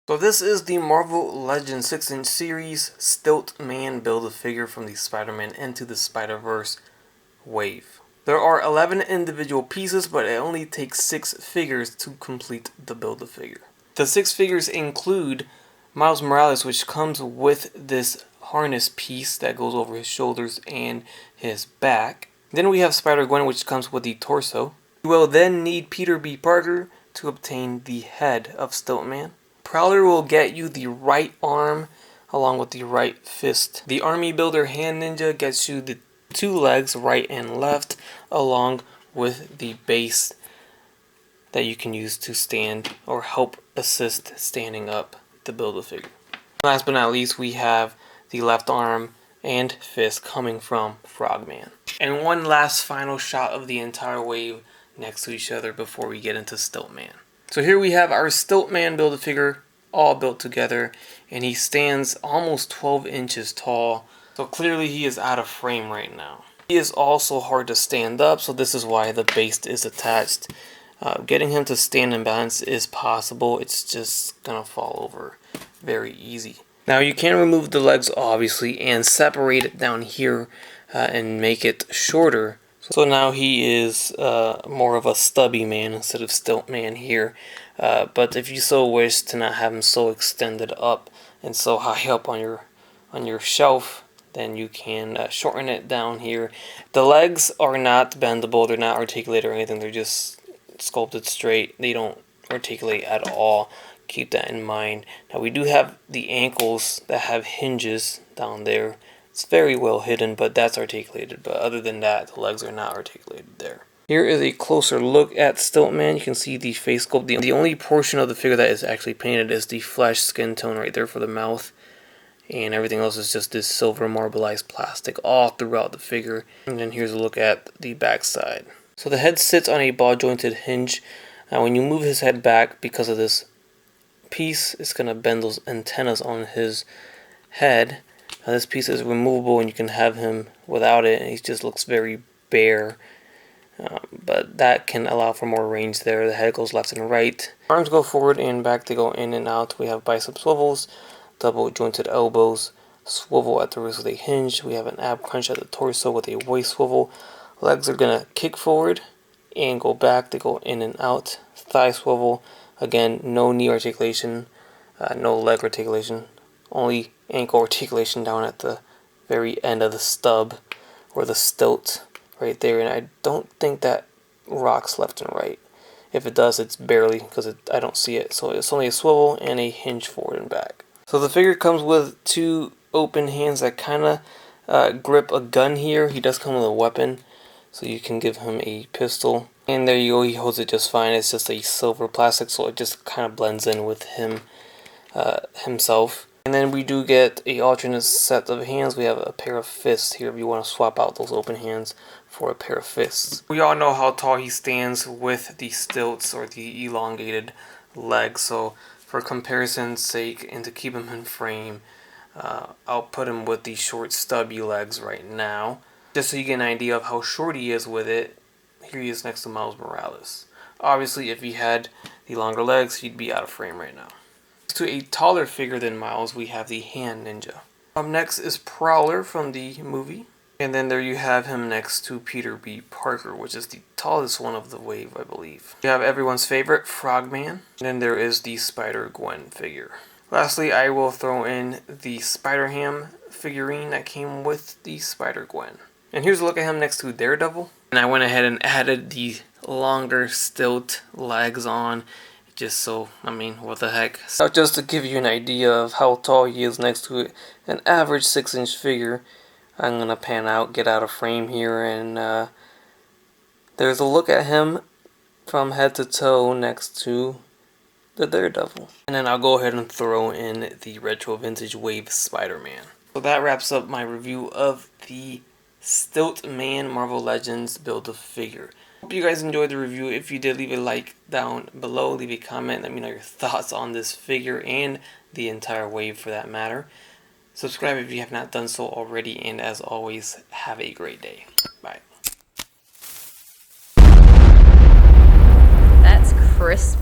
So this is the Marvel Legends 6-inch series Stilt-Man Build-A-Figure from the Spider-Man Into the Spider-Verse wave. There are 11 individual pieces, but it only takes 6 figures to complete the Build-A-Figure. The 6 figures include Miles Morales, which comes with this harness piece that goes over his shoulders and his back. Then we have Spider-Gwen, which comes with the torso. You will then need Peter B. Parker to obtain the head of Stilt-Man. Prowler will get you the right arm along with the right fist. The Army Builder Hand Ninja gets you the 2 legs, right and left, along with the base that you can use to stand or help assist standing up the Build-A-Figure. Last but not least, we have the left arm and fist coming from Frogman. And one last final shot of the entire wave next to each other before we get into Stilt-Man. So here we have our Stilt-Man Build-A-Figure all built together, and he stands almost 12 inches tall. So clearly he is out of frame right now. He is also hard to stand up, so this is why the base is attached. Getting him to stand in balance is possible. It's just gonna fall over very easy. Now you can remove the legs obviously and separate it down here and make it shorter. So now he is more of a stubby man instead of stilt man here. But if you so wish to not have him so extended up and so high up on your shelf, then you can shorten it down here. The legs are not bendable, they're not articulated or anything, they're just sculpted straight. They don't articulate at all. Keep that in mind. Now we do have the ankles that have hinges down there. It's very well hidden, but that's articulated. But other than that, the legs are not articulated there. Here is a closer look at Stilt-Man. You can see the face sculpt. The only portion of the figure that is actually painted is the flesh skin tone right there for the mouth. And everything else is just this silver marbleized plastic all throughout the figure. And then here's a look at the back side. So the head sits on a ball jointed hinge. Now when you move his head back because of this piece, it's going to bend those antennas on his head. Now this piece is removable and you can have him without it, and he just looks very bare. But that can allow for more range there. The head goes left and right. Arms go forward and back, they go in and out. We have bicep swivels, double jointed elbows, swivel at the wrist with a hinge. We have an ab crunch at the torso with a waist swivel. Legs are going to kick forward and go back. They go in and out. Thigh swivel. Again, no knee articulation, no leg articulation. Only ankle articulation down at the very end of the stub or the stilt right there. And I don't think that rocks left and right. If it does, it's barely because I don't see it. So it's only a swivel and a hinge forward and back. So the figure comes with 2 open hands that kind of grip a gun here. He does come with a weapon, so you can give him a pistol. And there you go, he holds it just fine. It's just a silver plastic, so it just kind of blends in with him himself. And then we do get a alternate set of hands. We have a pair of fists here if you want to swap out those open hands for a pair of fists. We all know how tall he stands with the stilts or the elongated legs, so for comparison's sake and to keep him in frame, I'll put him with the short stubby legs right now. Just so you get an idea of how short he is with it, here he is next to Miles Morales. Obviously, if he had the longer legs, he'd be out of frame right now. Next to a taller figure than Miles, we have the Hand Ninja. Up next is Prowler from the movie. And then there you have him next to Peter B. Parker, which is the tallest one of the wave, I believe. You have everyone's favorite, Frogman. And then there is the Spider-Gwen figure. Lastly, I will throw in the Spider-Ham figurine that came with the Spider-Gwen. And here's a look at him next to Daredevil. And I went ahead and added the longer stilt legs on. Just so, I mean, what the heck. So just to give you an idea of how tall he is next to an average 6-inch figure, I'm going to pan out, get out of frame here, and there's a look at him from head to toe next to the Daredevil. And then I'll go ahead and throw in the Retro Vintage Wave Spider-Man. So that wraps up my review of the Stilt-Man Marvel Legends Build-A-Figure. Hope you guys enjoyed the review. If you did, leave a like down below, leave a comment, let me know your thoughts on this figure and the entire wave for that matter. Subscribe if you have not done so already, and as always, have a great day. Bye. That's crisp